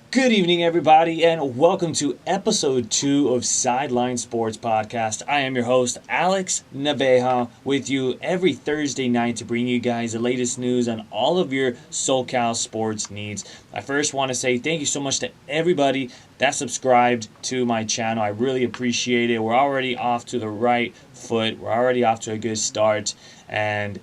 Good evening, everybody, and welcome to episode 2 of Sideline Sports Podcast. I am your host, Alex Naveja, with you every Thursday night to bring you guys the latest news on all of your SoCal sports needs. I first want to say thank you so much to everybody that subscribed to my channel. I really appreciate it. We're already off to the right foot. We're already off to a good start, and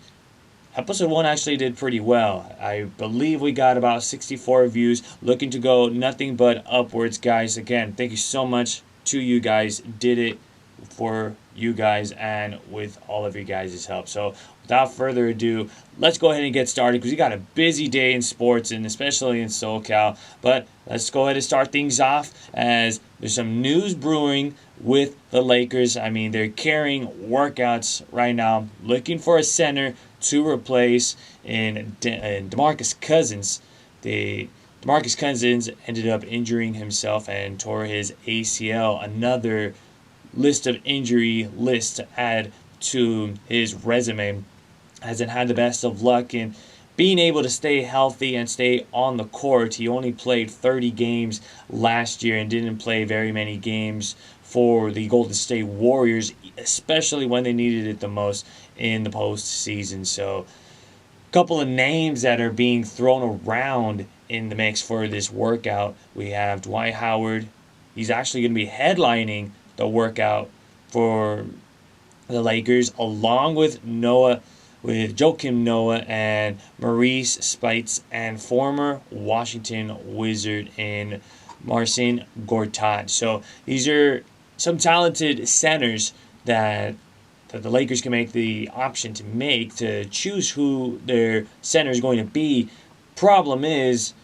Episode 1 actually did pretty well. I believe we got about 64 views. Looking to go nothing but upwards, guys. Again, thank you so much to you guys. Did it for you guys and with all of you guys' help. So without further ado, let's go ahead and get started because we got a busy day in sports and especially in SoCal. But let's go ahead and start things off as there's some news brewing with the Lakers. I mean, they're carrying workouts right now, looking for a center to replace in DeMarcus Cousins. DeMarcus Cousins ended up injuring himself and tore his ACL. Another list of injury list to add to his resume. Hasn't had the best of luck in being able to stay healthy and stay on the court. He only played 30 games last year and didn't play very many games for the Golden State Warriors, especially when they needed it the most in the postseason. So a couple of names that are being thrown around in the mix for this workout. We have Dwight Howard. He's actually going to be headlining the workout for the Lakers, along with Joakim Noah and Maurice Spites and former Washington Wizard in Marcin Gortat. So these are some talented centers that the Lakers can make the option to choose who their center is going to be. Problem is,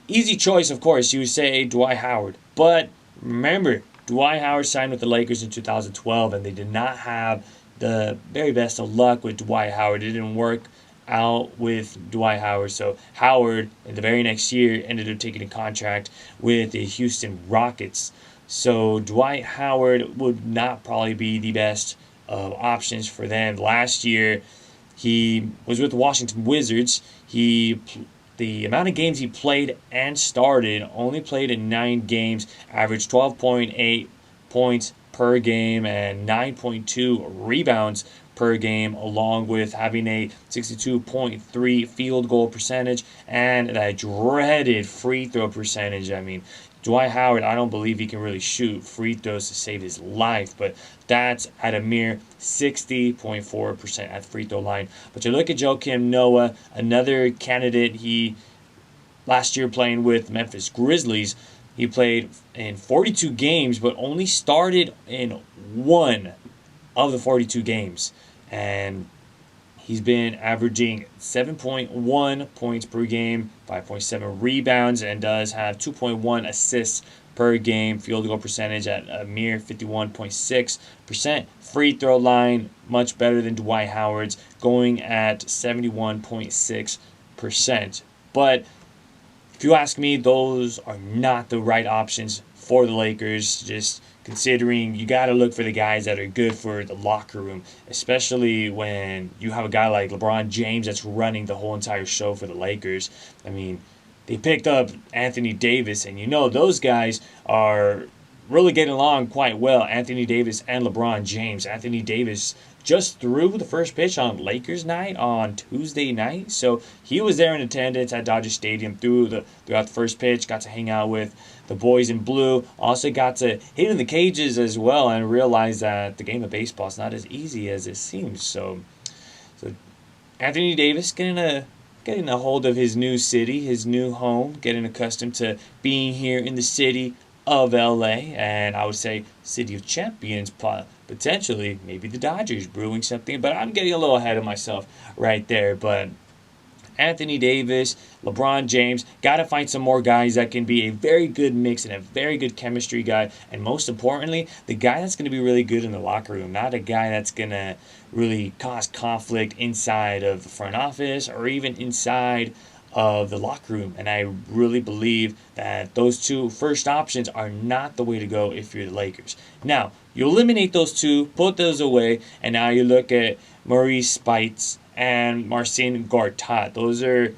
easy choice, of course, you would say Dwight Howard. But remember, Dwight Howard signed with the Lakers in 2012, and they did not have the very best of luck with Dwight Howard. It didn't work out with Dwight Howard. So Howard, in the very next year, ended up taking a contract with the Houston Rockets. So Dwight Howard would not probably be the best of options for them. Last year, he was with the Washington Wizards. The amount of games he played and started, only played in 9 games, averaged 12.8 points per game and 9.2 rebounds per game, along with having a 62.3 field goal percentage and that dreaded free throw percentage. I mean, Dwight Howard, I don't believe he can really shoot free throws to save his life, but that's at a mere 60.4% at the free throw line. But you look at Joakim Noah, another candidate. He last year playing with Memphis Grizzlies, he played in 42 games, but only started in 1 of the 42 games. And he's been averaging 7.1 points per game, 5.7 rebounds, and does have 2.1 assists per game. Field goal percentage at a mere 51.6%. Free throw line, much better than Dwight Howard's, going at 71.6%. But if you ask me, those are not the right options for the Lakers, just considering you got to look for the guys that are good for the locker room, especially when you have a guy like LeBron James that's running the whole entire show for the Lakers. I mean, they picked up Anthony Davis, and those guys are really getting along quite well, Anthony Davis and LeBron James. Anthony Davis just threw the first pitch on Lakers night on Tuesday night, so he was there in attendance at Dodger Stadium throughout the first pitch, got to hang out with the boys in blue, also got to hit in the cages as well and realize that the game of baseball is not as easy as it seems. So Anthony Davis getting a hold of his new city, his new home, getting accustomed to being here in the city of LA, and I would say city of champions, potentially maybe the Dodgers brewing something, but I'm getting a little ahead of myself right there. But Anthony Davis, LeBron James, got to find some more guys that can be a very good mix and a very good chemistry guy, and most importantly, the guy that's going to be really good in the locker room, not a guy that's going to really cause conflict inside of the front office or even inside of the locker room. And I really believe that those two first options are not the way to go if you're the Lakers. Now, you eliminate those two, put those away, and now you look at Maurice Spites and Marcin Gortat. Those are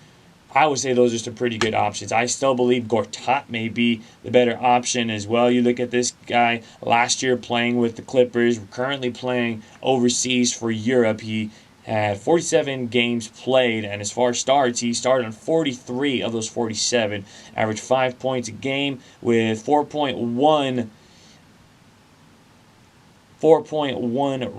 I would say those are some pretty good options. I still believe Gortat may be the better option as well. You look at this guy last year playing with the Clippers, currently playing overseas for Europe. He had 47 games played, and as far as starts, he started on 43 of those 47, averaged 5 points a game with 4.1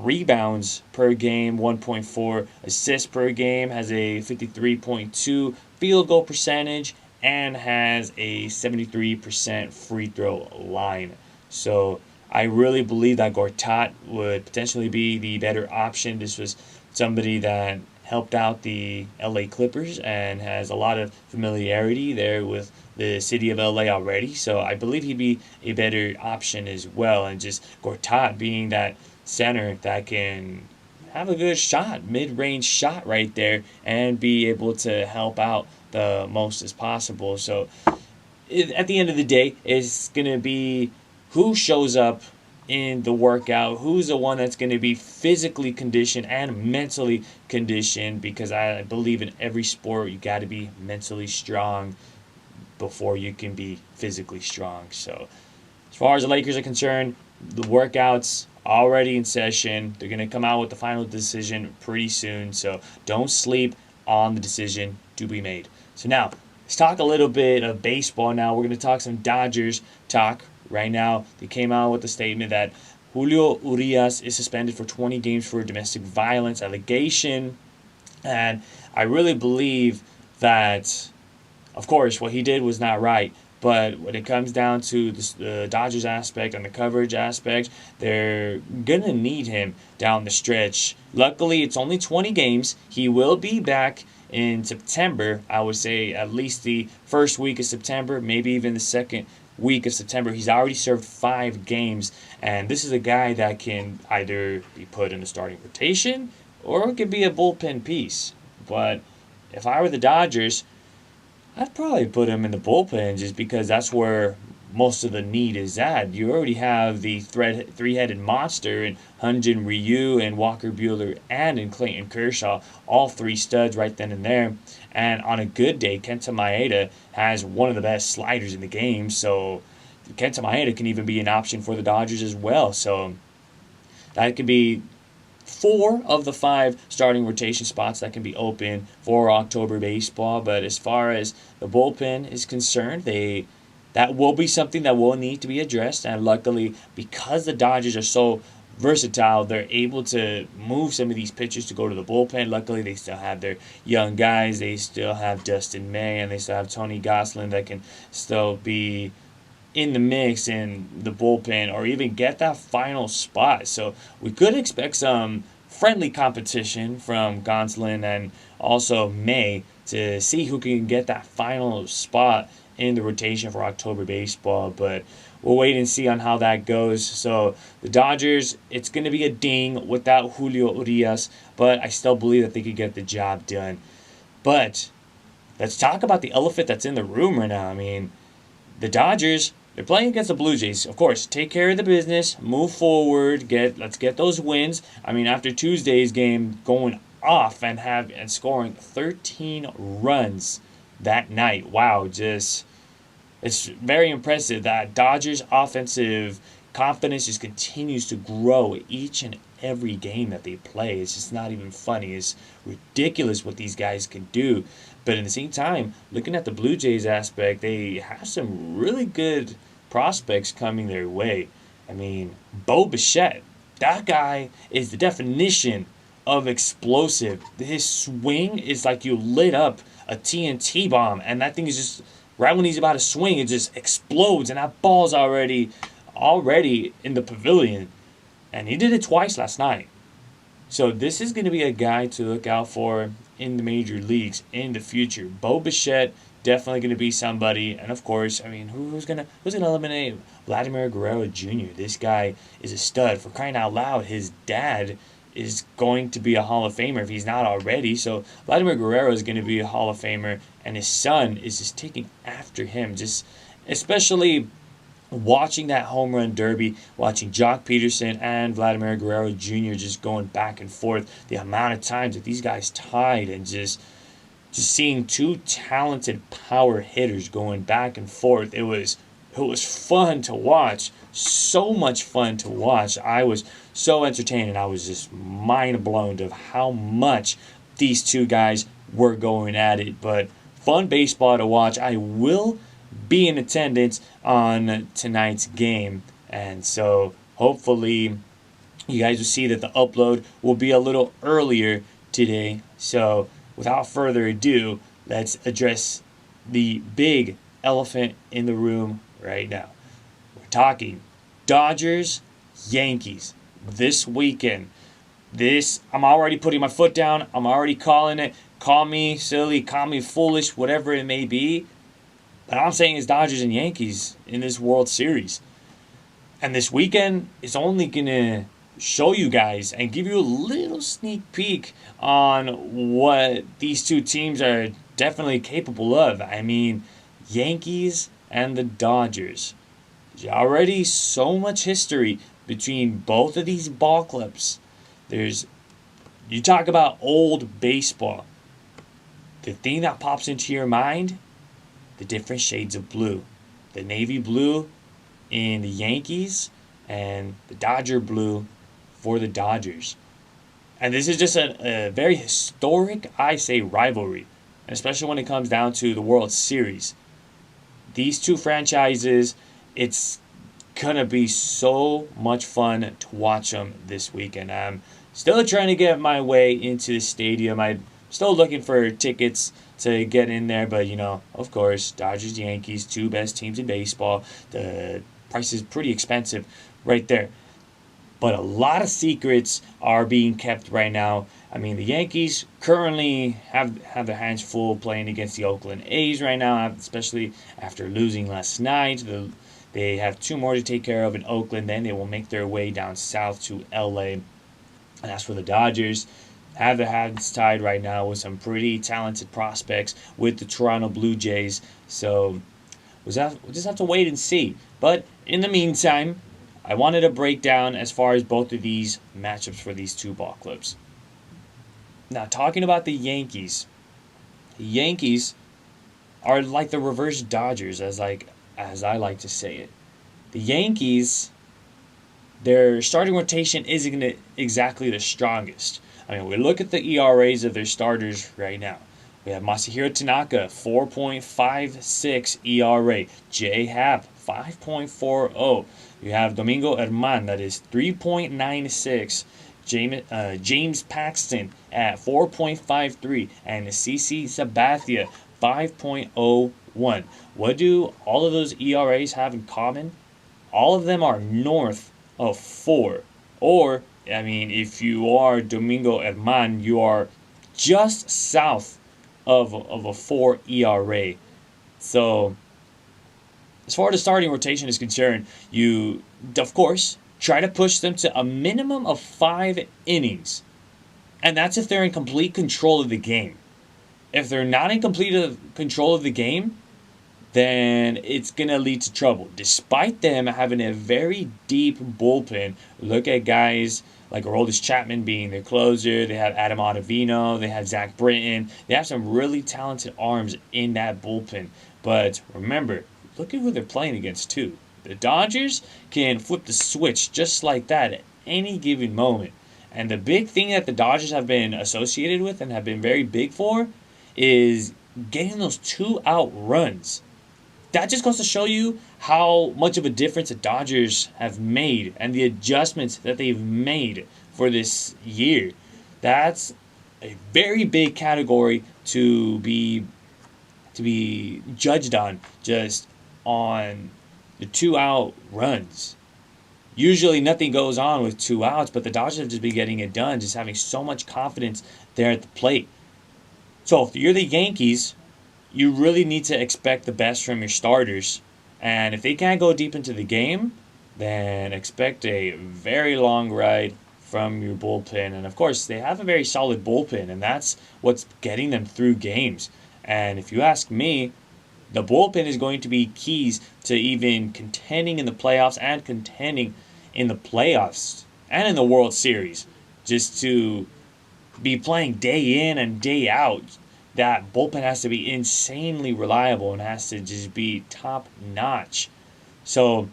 rebounds per game, 1.4 assists per game, has a 53.2 field goal percentage, and has a 73% free throw line. So I really believe that Gortat would potentially be the better option. This was somebody that helped out the LA Clippers and has a lot of familiarity there with the city of LA already. So I believe he'd be a better option as well. And just Gortat being that center that can have a good shot, mid-range shot right there, and be able to help out the most as possible. So at the end of the day, it's going to be who shows up in the workout, who's the one that's going to be physically conditioned and mentally conditioned, because I believe in every sport you got to be mentally strong before you can be physically strong. So as far as the Lakers are concerned, the workouts already in session. They're going to come out with the final decision pretty soon, so don't sleep on the decision to be made. So now, let's talk a little bit of baseball now. We're going to talk some Dodgers talk. Right now, they came out with a statement that Julio Urias is suspended for 20 games for a domestic violence allegation. And I really believe that, of course, what he did was not right. But when it comes down to the Dodgers aspect and the coverage aspect, they're going to need him down the stretch. Luckily, it's only 20 games. He will be back in September. I would say at least the first week of September, maybe even the second week of September. He's already served 5 games, and this is a guy that can either be put in the starting rotation or it could be a bullpen piece. But if I were the Dodgers, I'd probably put him in the bullpen just because that's where most of the need is at. You already have the three-headed monster in Hyun-Jin Ryu and Walker Buehler and in Clayton Kershaw, all 3 studs right then and there. And on a good day, Kenta Maeda has one of the best sliders in the game, so Kenta Maeda can even be an option for the Dodgers as well. So that could be 4 of the 5 starting rotation spots that can be open for October baseball. But as far as the bullpen is concerned, that will be something that will need to be addressed. And luckily, because the Dodgers are so versatile, they're able to move some of these pitchers to go to the bullpen. Luckily, they still have their young guys. They still have Dustin May, and they still have Tony Gonsolin that can still be in the mix in the bullpen or even get that final spot. So we could expect some friendly competition from Gonsolin and also May to see who can get that final spot in the rotation for October baseball. But we'll wait and see on how that goes. So the Dodgers, it's going to be a ding without Julio Urias, but I still believe that they could get the job done. But let's talk about the elephant that's in the room right now. I mean, the Dodgers, they're playing against the Blue Jays. Of course, take care of the business, move forward, let's get those wins. I mean, after Tuesday's game, going off and scoring 13 runs that night. Wow, it's very impressive that Dodgers offensive confidence just continues to grow each and every game that they play. It's just not even funny. It's ridiculous what these guys can do. But at the same time, looking at the Blue Jays aspect, they have some really good prospects coming their way. I mean, Bo Bichette, that guy is the definition of explosive. His swing is like you lit up a TNT bomb, and that thing is just, right when he's about to swing, it just explodes, and that ball's already in the pavilion. And he did it twice last night. So this is going to be a guy to look out for in the major leagues in the future. Bo Bichette, definitely going to be somebody. And of course, I mean, who's gonna eliminate Vladimir Guerrero Jr.? This guy is a stud. For crying out loud, his dad is going to be a Hall of Famer if he's not already. So Vladimir Guerrero is going to be a Hall of Famer, and his son is just taking after him. Just especially watching that home run derby, watching Jock Peterson and Vladimir Guerrero Jr. just going back and forth, the amount of times that these guys tied and just just seeing two talented power hitters going back and forth. It was fun to watch. So much fun to watch. I was so entertained, and I was just mind blown of how much these two guys were going at it. But fun baseball to watch. I will be in attendance on tonight's game, and so hopefully you guys will see that the upload will be a little earlier today. So without further ado, let's address the big elephant in the room right now. We're talking Dodgers, Yankees this weekend. I'm already putting my foot down. I'm already calling it. Call me silly, call me foolish, whatever it may be. But I'm saying it's Dodgers and Yankees in this World Series. And this weekend is only going to show you guys and give you a little sneak peek on what these two teams are definitely capable of. I mean, Yankees and the Dodgers. There's already so much history between both of these ball clubs. You talk about old baseball. The thing that pops into your mind, the different shades of blue. The navy blue in the Yankees and the Dodger blue for the Dodgers. And this is just a very historic, I say, rivalry, especially when it comes down to the World Series. These two franchises, it's going to be so much fun to watch them this weekend. I'm still trying to get my way into the stadium. I'm still looking for tickets to get in there, but of course, Dodgers, Yankees, two best teams in baseball. The price is pretty expensive right there. But a lot of secrets are being kept right now. I mean, the Yankees currently have their hands full playing against the Oakland A's right now, especially after losing last night. They have two more to take care of in Oakland. Then they will make their way down south to LA. And as for the Dodgers, have their hands tied right now with some pretty talented prospects with the Toronto Blue Jays. So we'll just have to wait and see. But in the meantime, I wanted to break down as far as both of these matchups for these two ball clubs. Now, talking about the Yankees are like the reverse Dodgers, as I like to say it. The Yankees, their starting rotation isn't exactly the strongest. I mean, we look at the ERAs of their starters right now. We have Masahiro Tanaka, 4.56 ERA. J Happ, 5.40. You have Domingo Herman, that is 3.96. James Paxton at 4.53. And CC Sabathia, 5.01. What do all of those ERAs have in common? All of them are north of 4. Or, I mean, if you are Domingo Herman, you are just south of a 4 ERA. So, as far as the starting rotation is concerned, you, of course, try to push them to a minimum of 5 innings. And that's if they're in complete control of the game. If they're not in complete control of the game, then it's going to lead to trouble. Despite them having a very deep bullpen, look at guys like Aroldis Chapman being their closer. They have Adam Ottavino. They have Zach Britton. They have some really talented arms in that bullpen. But remember, look at who they're playing against too. The Dodgers can flip the switch just like that at any given moment. And the big thing that the Dodgers have been associated with and have been very big for is getting those 2-out runs. That just goes to show you how much of a difference the Dodgers have made and the adjustments that they've made for this year. That's a very big category to be judged on, just on the 2-out runs. Usually nothing goes on with 2 outs, but the Dodgers have just been getting it done, just having so much confidence there at the plate. So if you're the Yankees, you really need to expect the best from your starters. And if they can't go deep into the game, then expect a very long ride from your bullpen. And of course, they have a very solid bullpen, and that's what's getting them through games. And if you ask me, the bullpen is going to be keys to even contending in the playoffs and contending in the playoffs and in the World Series. Just to be playing day in and day out. that bullpen has to be insanely reliable and has to just be top notch. So,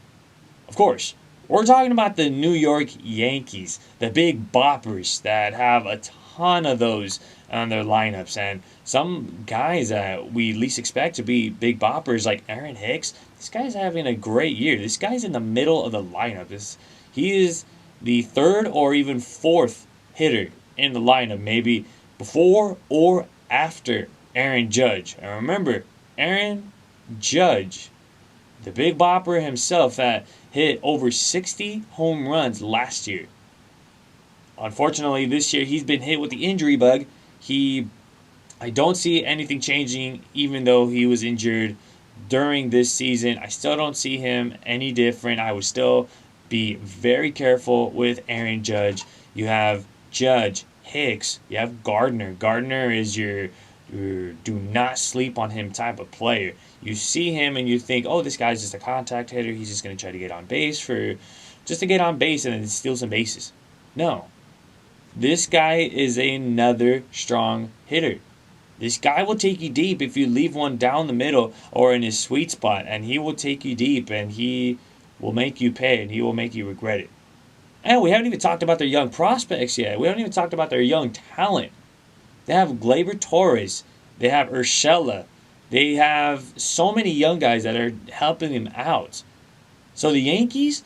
of course, we're talking about the New York Yankees, the big boppers that have a ton of those on their lineups. And some guys that we least expect to be big boppers, like Aaron Hicks, this guy's having a great year. This guy's in the middle of the lineup. He is the third or even fourth hitter in the lineup, maybe before or after Aaron Judge. And remember, Aaron Judge, the big bopper himself, that hit over 60 home runs last year. Unfortunately, this year he's been hit with the injury bug. I don't see anything changing, even though he was injured during this season. I still don't see him any different. I would still be very careful with Aaron Judge. You have Judge, Hicks, you have Gardner. Gardner is your do not sleep on him type of player. You see him and you think, oh, this guy's just a contact hitter. He's just going to try to get on base just to get on base and then steal some bases. No. This guy is another strong hitter. This guy will take you deep if you leave one down the middle or in his sweet spot, and he will take you deep and he will make you pay and he will make you regret it. And we haven't even talked about their young prospects yet. We haven't even talked about their young talent. They have Gleyber Torres. They have Urshela. They have so many young guys that are helping them out. So the Yankees,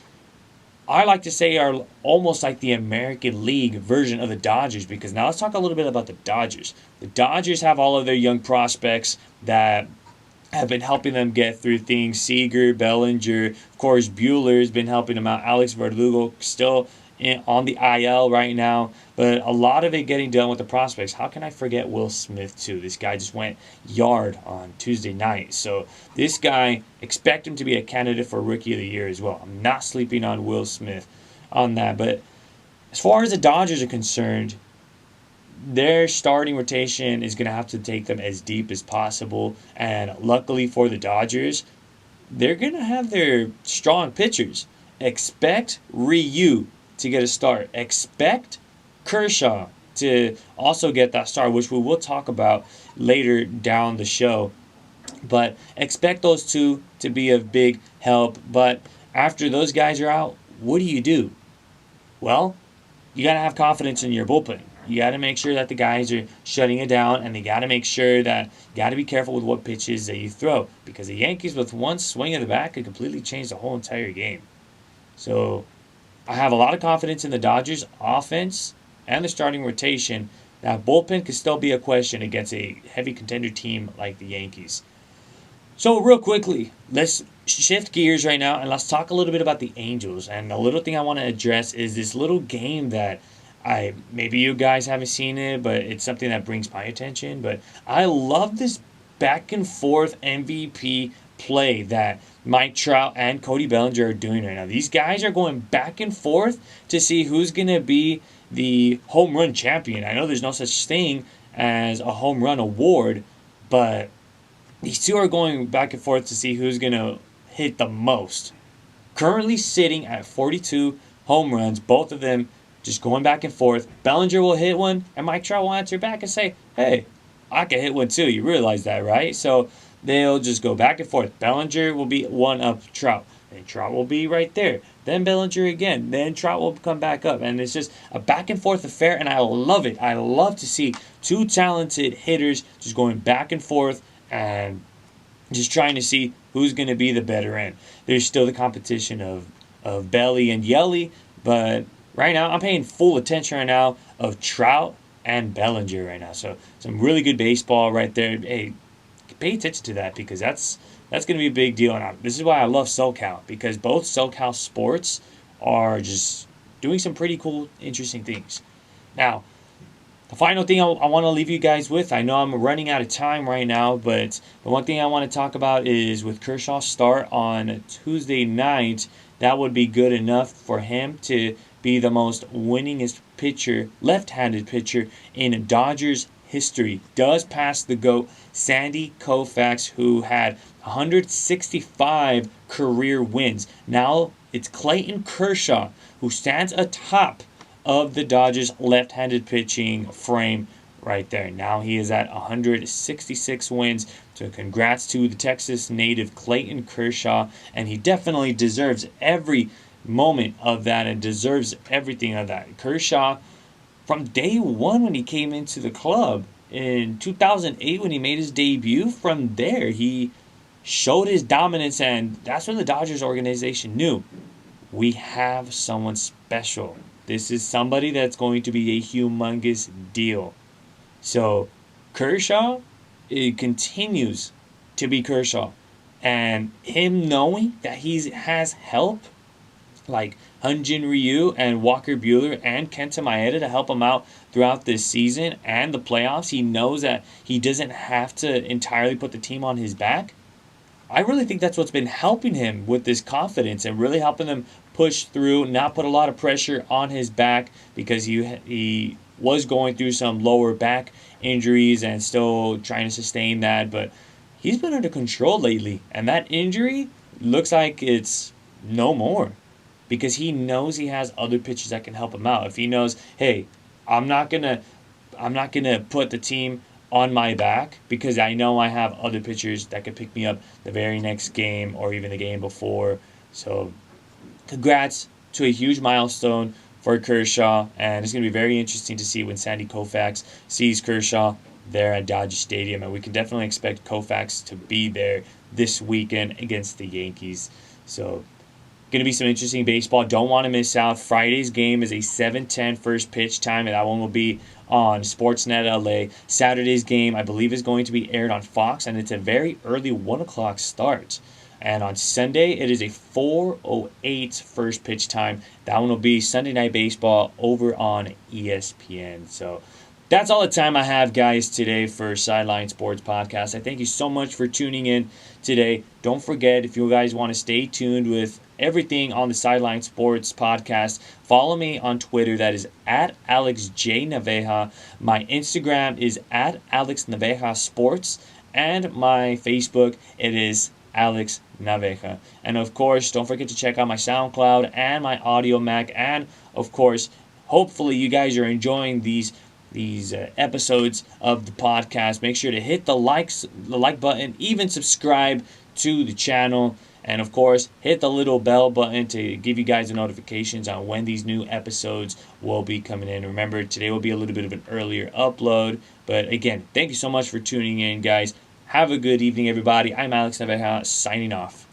I like to say, are almost like the American League version of the Dodgers, because now let's talk a little bit about the Dodgers. The Dodgers have all of their young prospects that have been helping them get through things. Seager, Bellinger, of course, Buehler's been helping them out. Alex Verdugo still on the IL right now, but a lot of it getting done with the prospects. How can I forget Will Smith too? This guy just went yard on Tuesday night. So this guy, expect him to be a candidate for Rookie of the Year as well. I'm not sleeping on Will Smith on that. But as far as the Dodgers are concerned, their starting rotation is going to have to take them as deep as possible. And luckily for the Dodgers, they're going to have their strong pitchers. Expect Ryu to get a start. Expect Kershaw to also get that start, which we will talk about later down the show. But expect those two to be of big help. But after those guys are out, what do? Well, you got to have confidence in your bullpen. You got to make sure that the guys are shutting it down, and you got to make sure that you got to be careful with what pitches that you throw, because the Yankees, with one swing of the bat, could completely change the whole entire game. So I have a lot of confidence in the Dodgers offense and the starting rotation. That bullpen could still be a question against a heavy contender team like the Yankees. So real quickly, let's shift gears right now and let's talk a little bit about the Angels. And the little thing I want to address is this little game that maybe you guys haven't seen it, but it's something that brings my attention. But I love this back and forth MVP play that Mike Trout and Cody Bellinger are doing right now. These guys are going back and forth to see who's going to be the home run champion. I know there's no such thing as a home run award, but these two are going back and forth to see who's going to hit the most. Currently sitting at 42 home runs, both of them just going back and forth. Bellinger will hit one, and Mike Trout will answer back and say, hey, I can hit one too. You realize that, right? So they'll just go back and forth. Bellinger will be one up Trout. Then Trout will be right there. Then Bellinger again. Then Trout will come back up. And it's just a back and forth affair, and I love it. I love to see two talented hitters just going back and forth and just trying to see who's going to be the better end. There's still the competition of Belly and Yelly, but right now I'm paying full attention right now of Trout and Bellinger right now. So some really good baseball right there. Hey, pay attention to that, because that's going to be a big deal. And this is why I love SoCal, because both SoCal sports are just doing some pretty cool, interesting things. Now, the final thing I want to leave you guys with, I know I'm running out of time right now, but the one thing I want to talk about is with Kershaw's start on Tuesday night, that would be good enough for him to be the most winningest pitcher, left-handed pitcher in Dodgers history. Does pass the GOAT, Sandy Koufax, who had 165 career wins. Now it's Clayton Kershaw who stands atop of the Dodgers left-handed pitching frame right there. Now he is at 166 wins. So congrats to the Texas native Clayton Kershaw, and he definitely deserves every moment of that and deserves everything of that. Kershaw, from day one when he came into the club in 2008 when he made his debut, from there he showed his dominance, and that's when the Dodgers organization knew we have someone special. This is somebody that's going to be a humongous deal. So Kershaw, it continues to be Kershaw. And him knowing that he has help like Hyunjin Ryu and Walker Buehler and Kenta Maeda to help him out throughout this season and the playoffs, he knows that he doesn't have to entirely put the team on his back. I really think that's what's been helping him with this confidence and really helping him push through, not put a lot of pressure on his back because he was going through some lower back injuries and still trying to sustain that. But he's been under control lately, and that injury looks like it's no more because he knows he has other pitchers that can help him out. If he knows, hey, I'm not gonna put the team on my back because I know I have other pitchers that could pick me up the very next game or even the game before. So congrats to a huge milestone for Kershaw, and it's going to be very interesting to see when Sandy Koufax sees Kershaw there at Dodger Stadium, and we can definitely expect Koufax to be there this weekend against the Yankees. So going to be some interesting baseball. Don't want to miss out. Friday's game is a 7:10 first pitch time, and that one will be on Sportsnet LA. Saturday's game, I believe, is going to be aired on Fox, and it's a very early 1 o'clock start. And on Sunday, it is a 4:08 first pitch time. That one will be Sunday Night Baseball over on ESPN. So that's all the time I have, guys, today for Sideline Sports Podcast. I thank you so much for tuning in today. Don't forget, if you guys want to stay tuned with everything on the Sideline Sports Podcast, follow me on Twitter. That is at AlexJNaveja. My Instagram is at AlexNavejaSports. And my Facebook, it is Alex Naveja. And of course, don't forget to check out my SoundCloud and my Audio Mac. And of course, hopefully you guys are enjoying these episodes of the podcast. Make sure to hit the like button, even subscribe to the channel, and of course hit the little bell button to give you guys the notifications on when these new episodes will be coming in. Remember, today will be a little bit of an earlier upload, but again, thank you so much for tuning in, guys. Have a good evening, everybody. I'm Alex Naveja, signing off.